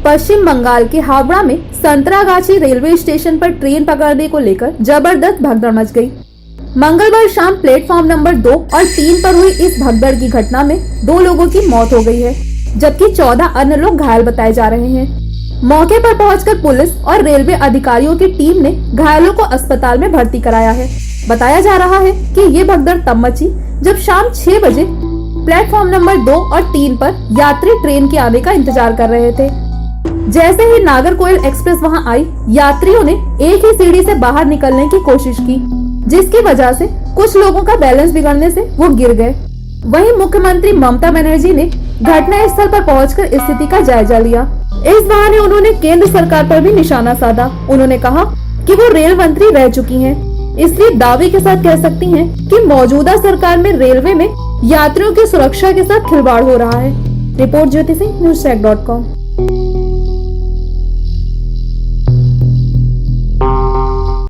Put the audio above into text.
पश्चिम बंगाल के हावड़ा में Santragachi railway station पर ट्रेन पकड़ने को लेकर जबरदस्त भगदड़ मच गई। मंगलवार शाम प्लेटफॉर्म नंबर 2 और 3 पर हुई इस भगदड़ की घटना में 2 लोगों की मौत हो गई है, जबकि 14 अन्य लोग घायल बताए जा रहे हैं। मौके पर पहुंचकर पुलिस और रेलवे अधिकारियों की टीम ने घायलों को अस्पताल में भर्ती कराया है। बताया जा रहा है कि ये भगदड़ तब मची जब शाम 6 बजे प्लेटफॉर्म नंबर 2 और 3 पर यात्री ट्रेन के आने का इंतजार कर रहे थे। जैसे ही नागरकोइल एक्सप्रेस वहां आई, यात्रियों ने एक ही सीढ़ी से बाहर निकलने की कोशिश की, जिसकी वजह से कुछ लोगों का बैलेंस बिगड़ने से वो गिर गए। वहीं मुख्यमंत्री ममता बनर्जी ने घटना स्थल पर पहुंचकर स्थिति का जायजा लिया। इस बहाने उन्होंने केंद्र सरकार पर भी निशाना साधा। उन्होंने कहा कि वो रेल मंत्री रह चुकी हैं, इसलिए दावे के साथ कह सकती हैं कि मौजूदा सरकार में रेलवे में यात्रियों की सुरक्षा के साथ खिलवाड़ हो रहा है। Report Jyoti Singh, newscheck.com।